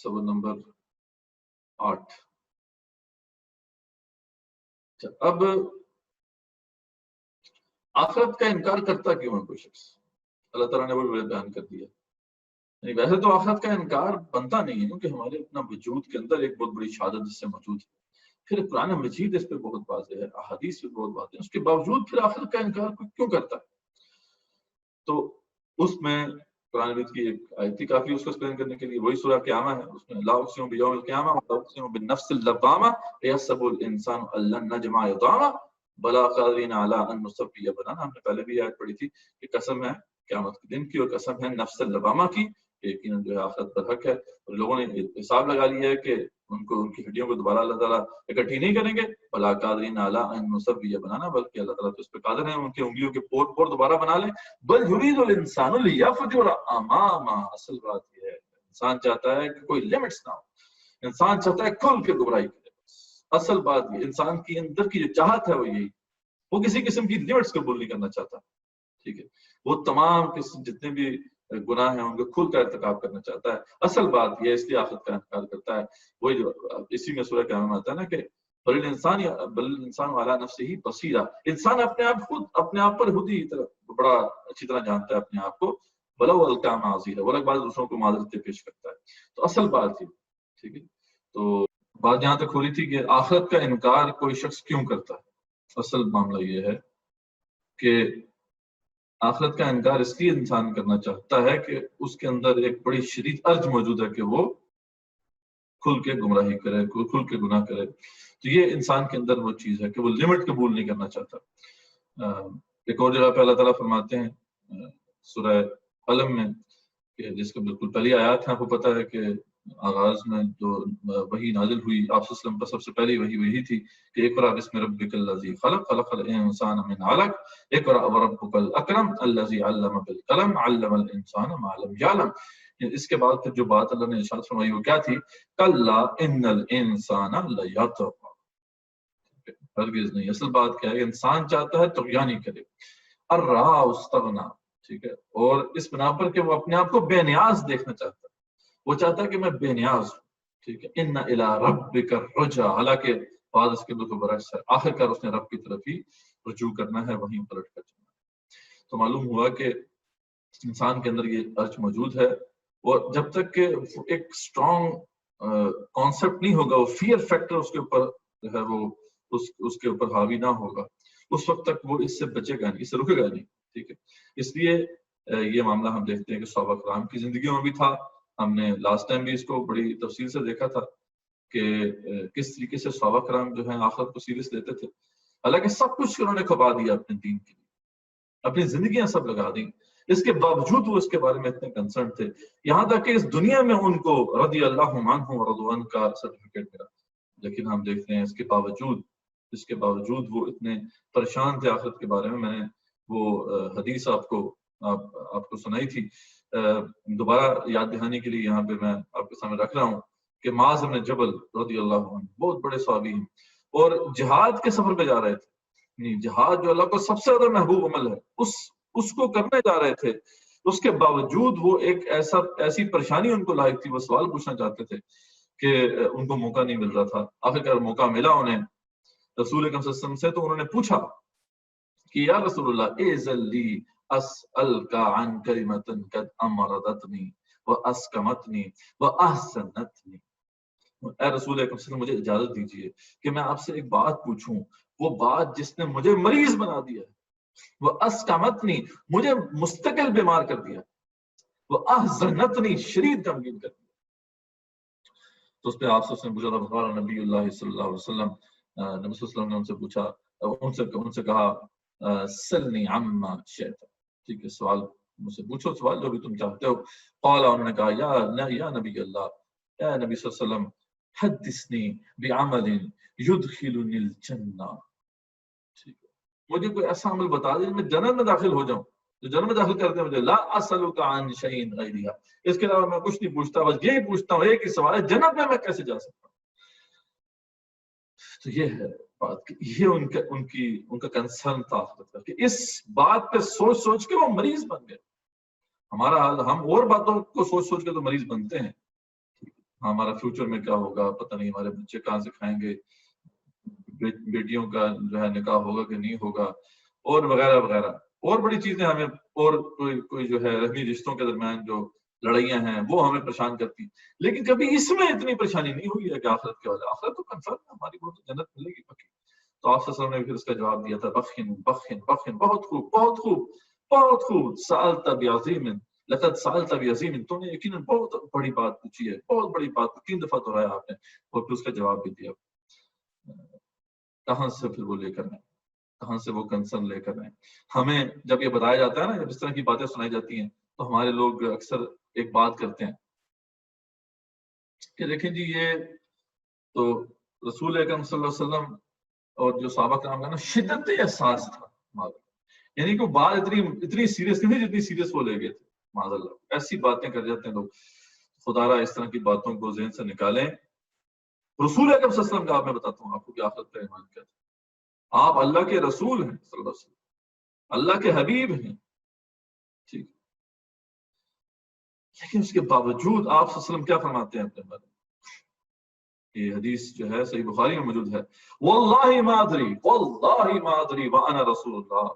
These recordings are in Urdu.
سبق نمبر 8۔ اب آخرت کا انکار کرتا کیوں ہے کوئی شخص؟ اللہ تعالیٰ نے وہ بیان کر دیا۔ یعنی ویسے تو آخرت کا انکار بنتا نہیں ہے، کیونکہ ہمارے اپنا وجود کے اندر ایک بہت بڑی شہادت اس سے موجود ہے، پھر قرآن مجید اس پہ بہت واضح ہے، احادیث پہ بہت واضح ہے، اس کے باوجود پھر آخرت کا انکار کیوں کرتا ہے؟ تو اس میں قرآن مجید کی ایک آیت کافی اس کو ایکسپلین کرنے کے لیے، وہی سورہ قیامہ ہے، اس میں لا اقسم بیوم القیامہ ولا اقسم بالنفس اللوامہ یحسب الانسان ان لن نجمع عظامہ بلا قادرین علی ان نسوی بنانہ۔ ہم نے پہلے بھی آیت پڑھی تھی کہ قسم ہے قیامت کے دن کی اور قسم ہے نفس اللوامہ کی، یقیناً جو ہے آخرت پر حق ہے، اور لوگوں نے حساب لگا لیا ہے کہ ان کو ان کی ہڈیوں کو دوبارہ اللہ تعالیٰ اکٹھی نہیں کریں گے، بلا قادرین علی ان نسوی بنانہ، بلکہ اللہ تعالیٰ تو اس پہ قادر ہیں ان کی انگلیوں کے پور پور دوبارہ بنا لیں۔ بل یرید الانسان لیفجر امامہ، اصل بات یہ ہے انسان چاہتا ہے کہ کوئی لمٹس نہ ہو، انسان چاہتا ہے کھل کے گمراہی کرے۔ اصل بات یہ انسان کی اندر کی جو چاہت ہے وہ یہی، وہ کسی قسم کی لمٹس قبول نہیں کرنا چاہتا، ٹھیک ہے، وہ تمام قسم جتنے بھی گناہ ہیں ان کو کھل کر ارتکاب کرنا چاہتا ہے۔ اصل بات یہ اس لیے آخرت کا انکار کرتا ہے، وہی جو اسی میں سورہ قیامہ میں آتا ہے نا کہ بل الانسان علی نفسہ بصیرہ، انسان اپنے آپ خود اپنے آپ پر خود ہی بڑا اچھی طرح جانتا ہے اپنے آپ کو، ولو القیٰ معاذیرہ، وہ بعض دوسروں کو معذرتیں پیش کرتا ہے۔ تو اصل بات یہ ٹھیک ہے، تو بات یہاں تک ہو رہی تھی کہ آخرت کا انکار کوئی شخص کیوں کرتا ہے۔ اصل معاملہ یہ ہے کہ آخرت کا انکار اس لیے انسان کرنا چاہتا ہے کہ اس کے اندر ایک بڑی شدید ارج موجود ہے کہ وہ کھل کے گمراہی کرے، کھل کے گناہ کرے۔ تو یہ انسان کے اندر وہ چیز ہے کہ وہ لمٹ قبول نہیں کرنا چاہتا۔ ایک اور جگہ پہ اللہ تعالیٰ فرماتے ہیں سورہ قلم میں کہ جس کو بالکل پہلی آیات ہے، آپ کو پتہ ہے کہ آغاز میں جو وحی نازل ہوئی آپ صلی اللہ علیہ وسلم پر سب سے پہلی وحی تھی کہ اقرأ بسم ربک الذی خلق، خلق الانسان من علق، اقرأ وربک الاکرم الذی علم بالقلم، علم الانسان ما لم یعلم۔ اس کے بعد پھر جو بات اللہ نے ارشاد فرمائی وہ کیا تھی؟ کلا ان الانسان لیطغی، ہرگز نہیں، اصل بات کیا ہے انسان چاہتا ہے طغیانی کرے، الرآ استغنا، ٹھیک ہے، اور اس بنا پر کہ وہ اپنے آپ کو بے نیاز دیکھنا چاہتا ہے، وہ چاہتا ہے کہ میں بے نیاز ہوں، ٹھیک ہے، ان الی ربک الرجع، حالانکہ بعض اس کے بالکل برعکس ہے، آخر کار اس نے رب کی طرف ہی رجوع کرنا ہے، وہیں پلٹ کر جانا ہے۔ تو معلوم ہوا کہ انسان کے اندر یہ ارج موجود ہے، اور جب تک کہ ایک اسٹرانگ کانسیپٹ نہیں ہوگا، وہ فیئر فیکٹر اس کے اوپر جو ہے وہ اس کے اوپر حاوی نہ ہوگا، اس وقت تک وہ اس سے بچے گا نہیں، اس سے رکے گا نہیں، ٹھیک ہے۔ اس لیے یہ معاملہ ہم دیکھتے ہیں کہ صحابہ کرام کی زندگیوں میں بھی تھا، ہم نے لاسٹ ٹائم بھی اس کو بڑی تفصیل سے دیکھا تھا کہ کس طریقے سے صحابہ کرام جو ہیں آخرت کو سیریس لیتے تھے، حالانکہ سب کچھ انہوں نے کھپا دیا اپنے دین کے لیے، اپنی زندگیاں سب لگا دیں، اس کے باوجود وہ اس کے بارے میں اتنے کنسرن تھے، یہاں تک کہ اس دنیا میں ان کو رضی اللہ عنہ ورضوا عنہ کا سرٹیفکیٹ ملا، لیکن ہم دیکھتے ہیں اس کے باوجود وہ اتنے پریشان تھے آخرت کے بارے میں۔ میں نے وہ حدیث آپ کو سنائی تھی، دوبارہ یاد دہانی کے لیے یہاں پہ میں آپ کے سامنے رکھ رہا ہوں کہ معاذ بن جبل رضی اللہ عنہ بہت بڑے صحابی ہیں، اور جہاد کے سفر پہ جا رہے تھے، جہاد جو اللہ کو سب سے زیادہ محبوب عمل ہے اس کو کرنے جا رہے تھے، اس کے باوجود وہ ایک ایسی پریشانی ان کو لاحق تھی، وہ سوال پوچھنا چاہتے تھے کہ ان کو موقع نہیں مل رہا تھا، آخرکار موقع ملا انہیں رسول اکرم صلی اللہ علیہ وسلم سے، تو انہوں نے پوچھا کہ یا رسول اللہ اذن لی اسألک عن کلمۃ قد امرضتنی واسکمتنی واحسنتنی، اے رسول اکرم صلی اللہ علیہ وسلم مجھے اجازت دیجیے کہ میں آپ سے ایک بات پوچھوں، وہ بات جس نے مجھے مریض بنا دیا ہے، وہ اسکمتنی مجھے مستقل بیمار کر دیا، وہ احزنتنی شدید غمگین کر دیا۔ تو اس پہ آپ سے پوچھا تھا نبی اللہ صلی اللہ علیہ وسلم، نبی صلی اللہ علیہ وسلم نے ان سے پوچھا، ان سے کہا سلنی عما شئت، ٹھیک ہے، سوال مجھ سے پوچھو، سوال جو بھی تم چاہتے ہو۔ قال، انہوں نے کہا یا نبی اللہ، یا نبی صلی اللہ علیہ وسلم حدثنی بعمل یدخلنی الجنہ، ٹھیک ہے، مجھے کوئی ایسا عمل بتا دیں میں جنت میں داخل ہو جاؤں، جو جنت میں داخل کرتے ہیں مجھے، لا اسألک عن شیء غیرہا، اس کے علاوہ میں کچھ نہیں پوچھتا، بس یہی پوچھتا ہوں، ایک ہی سوال ہے، جنت میں کیسے جا سکتا ہوں۔ تو یہ ہے بات، یہ ان کا کنسرن تھا کہ اس بات پہ سوچ کے وہ مریض بن گئے۔ ہمارا حال، ہم اور باتوں کو سوچ کے تو مریض بنتے ہیں، ہمارا فیوچر میں کیا ہوگا، پتہ نہیں ہمارے بچے کہاں سے کھائیں گے، بیٹیوں کا جو ہے نکاح ہوگا کہ نہیں ہوگا، اور وغیرہ وغیرہ، اور بڑی چیزیں ہمیں، اور کوئی جو ہے رحمی رشتوں کے درمیان جو لڑائیاں ہیں وہ ہمیں پریشان کرتی. لیکن کبھی اس میں اتنی پریشانی نہیں ہوئی ہے کہ آخرت کے والے، آخرت تو کنفرم ہے ہماری، وہ تو جنت ملے گی پکی. تو آپ صلی اللہ علیہ وسلم نے پھر اس کا جواب دیا تھا، بخن بخن بخن، بہت خوب بہت خوب بہت خوب، سألت بعظیم لقد سألت بعظیم، تو نے یقیناً بہت بڑی بات پوچھی ہے، بہت بڑی بات، 3 دفعہ دہرایا آپ نے، اور پھر اس کا جواب بھی دیا. کہاں سے پھر وہ لے کر آئے، کہاں سے وہ کنسرن لے کر آئے. ہمیں جب یہ بتایا جاتا ہے نا، جب اس طرح کی باتیں سنائی جاتی ہیں تو ہمارے لوگ اکثر ایک بات کرتے ہیں کہ دیکھیں جی یہ تو رسول اکرم صلی اللہ علیہ وسلم اور جو صحابہ کرام کا نا شدت احساس تھا، یعنی کہ بات اتنی سیریس نہیں جتنی سیریس وہ لے گئے تھے. معاذ اللہ ایسی باتیں کر جاتے ہیں لوگ. خدا را اس طرح کی باتوں کو ذہن سے نکالیں. رسول اکرم صلی اللہ علیہ وسلم کا آپ میں بتاتا ہوں آپ کو کہ آخرت پر ایمان کیا تھا. آپ اللہ کے رسول ہیں صلی اللہ علیہ وسلم، اللہ کے حبیب ہیں، ٹھیک، لیکن اس کے باوجود آپ صلی اللہ علیہ وسلم کیا فرماتے ہیں اپنے بارے میں؟ یہ حدیث جو ہے صحیح بخاری میں موجود ہے، واللہ ما ادری واللہ ما ادری وانا رسول اللہ.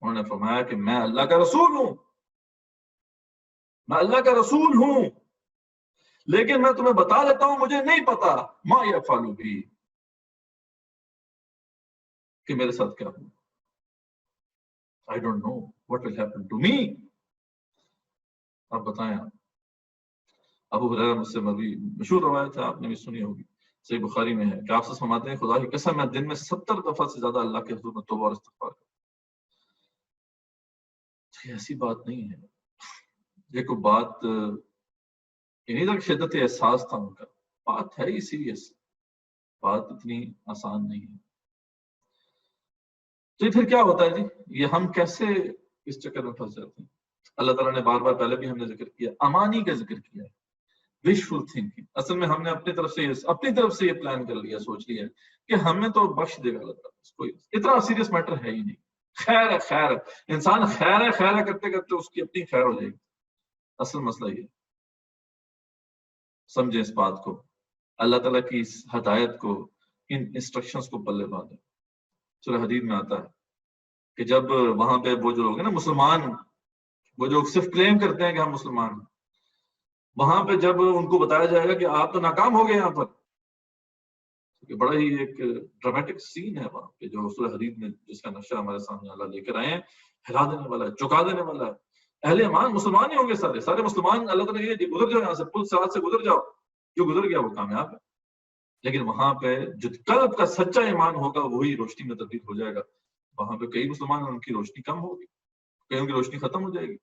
انہوں نے فرمایا کہ میں اللہ کا رسول ہوں، میں اللہ کا رسول ہوں، لیکن میں تمہیں بتا دیتا ہوں مجھے نہیں پتا ما یفعل بی، کہ میرے ساتھ کیا ہوں. I don't know what will happen to me. آپ بتائیں. ابو ہریرہ مجھ سے مروی مشہور روایت ہے، آپ نے بھی سنی ہوگی، صحیح بخاری میں ہے کہ آپ سے فرماتے ہیں خدا کی قسم میں دن میں 70 دفعہ سے زیادہ اللہ کے حضور میں توبہ اور استغفار کرتا ہوں. ایسی بات نہیں ہے، یہ کوئی بات نہیں تھا کہ شدت احساس تھا ان کا، بات ہے ہی سیریس، بات اتنی آسان نہیں ہے. تو پھر کیا ہوتا ہے جی، یہ ہم کیسے اس چکر میں پھنس جاتے ہیں. اللہ تعالیٰ نے بار بار پہلے بھی ہم نے ذکر کیا، امانی کا ذکر کیا ہے، وشفل تھنکنگ. اصل میں ہم نے اپنی طرف سے یہ پلان کر لیا، سوچ لیا کہ ہمیں تو بخش دے گا اللہ تعالیٰ، کوئی اتنا سیریس میٹر ہے ہی نہیں. خیر ہے خیر ہے، انسان خیر ہے خیر ہے کرتے کرتے اس کی اپنی خیر ہو جائے گی. اصل مسئلہ یہ سمجھیں اس بات کو، اللہ تعالیٰ کی اس ہدایت کو، ان انسٹرکشنز کو پلے باندھیں. سورہ حدید میں آتا ہے کہ جب وہاں پہ وہ جو لوگ ہیں نا مسلمان، وہ جو صرف کلیم کرتے ہیں کہ ہم مسلمان ہیں، وہاں پہ جب ان کو بتایا جائے گا کہ آپ تو ناکام ہو گئے یہاں پر، بڑا ہی ایک ڈرامیٹک سین ہے وہاں پہ جو سورہ حدید میں جس کا نقشہ ہمارے سامنے اللہ لے کر آئے ہیں، ہلا دینے والا ہے، چکا دینے والا ہے. اہل ایمان مسلمان ہی ہوں گے، سارے مسلمان. اللہ تعالیٰ یہ گزر جاؤ یہاں سے، پل سرات سے گزر جاؤ، جو گزر گیا وہ کامیاب ہے. لیکن وہاں پہ جو قلب کا سچا ایمان ہوگا وہی روشنی میں تبدیل ہو جائے گا. وہاں پہ کئی مسلمان ہیں ان کی روشنی کم ہوگی، کئیوں کی روشنی ختم ہو جائے گی.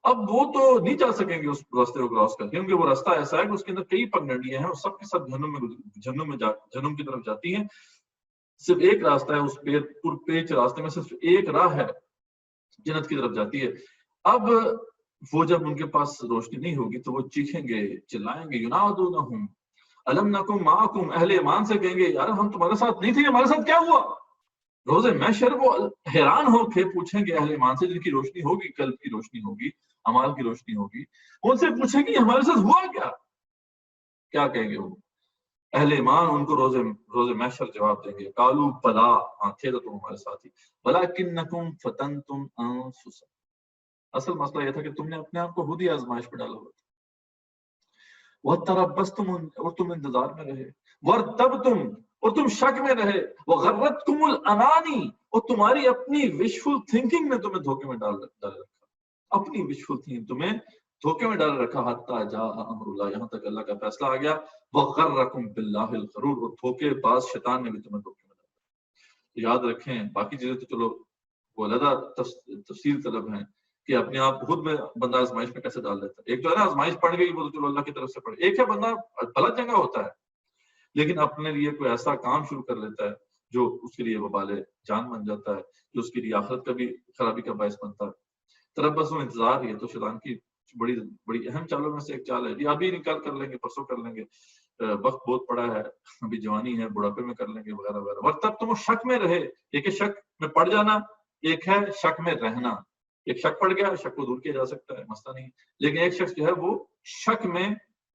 اب وہ تو نہیں جا سکیں گے اس راستے کو کراس کر کے، کیونکہ وہ راستہ ایسا ہے کہ اس کے اندر کئی پگڈنڈیاں ہیں اور سب کے سب جہنم کی طرف جاتی ہیں. صرف ایک راستہ ہے، اس پیچ راستے میں صرف ایک راہ ہے، جنت کی طرف جاتی ہے. اب وہ جب ان کے پاس روشنی نہیں ہوگی تو وہ چیخیں گے، چلائیں گے، ینادونہم الم نکم معکم. اہل ایمان سے کہیں گے یار ہم تمہارے ساتھ نہیں تھے، ہمارے ساتھ کیا ہوا؟ روز محشر وہ حیران ہو کے پوچھیں گے اہل ایمان سے، جن کی روشنی ہوگی، قلب کی روشنی ہوگی، اعمال کی روشنی ہوگی، ان سے پوچھیں گے ہمارے ساتھ ہوا کیا؟ کیا کہیں گے وہ اہل ایمان؟ ان کو روز محشر جواب دیں گے، قالوا بلا، ہاں تھے تو تم ہمارے ساتھ ہی، ولکنکم فتنتم انفسکم. اصل مسئلہ یہ تھا کہ تم نے اپنے آپ کو خود ہی آزمائش پہ ڈالا ہوا تھا. وَتَرَبَّصْتُمْ، اور تم انتظار میں رہے، وَارْتَبْتُمْ، اور تم شک میں رہے، وَغَرَّتْكُمُ الْأَمَانِي، اور تمہاری اپنی وشفل تھنکنگ نے تمہیں دھوکے میں ڈال رکھا، اپنی وشفل تھنکنگ تمہیں دھوکے میں ڈال رکھا. حَتَّى جَاءَ أَمْرُ اللَّهِ، یہاں تک اللہ کا فیصلہ آ گیا. وَغَرَّكُمْ بِاللَّهِ الْغَرُورُ، اور دھوکے باز شیطان نے بھی تمہیں دھوکے میں ڈالا. یاد رکھیں باقی چیزیں تو چلو وہ علیحدہ تفصیل طلب ہیں کہ اپنے آپ خود میں بندہ آزمائش میں کیسے ڈال دیتا ہے. ایک جو ہے نا آزمائش پڑ گئی وہ تو چلو اللہ کی طرف سے پڑ گئی. ایک ہے بندہ غلط جگہ ہوتا ہے لیکن اپنے لیے کوئی ایسا کام شروع کر لیتا ہے جو اس کے لیے وبال جان بن جاتا ہے، جو اس کے لیے آخرت کا بھی خرابی کا باعث بنتا ہے. تربص و انتظار، یہ تو شیطان کی بڑی اہم چالوں میں سے ایک چال ہے. یہ ابھی نکال کر لیں گے، پرسوں کر لیں گے، وقت بہت پڑا ہے، ابھی جوانی ہے، بڑھاپے میں کر لیں گے وغیرہ وغیرہ. اور تب تم شک میں رہے. ایک ہے شک میں پڑ جانا، ایک ہے شک میں رہنا. ایک شک پڑ گیا، شک کو دور کیا جا سکتا ہے، مسئلہ نہیں. لیکن ایک شخص جو ہے وہ شک میں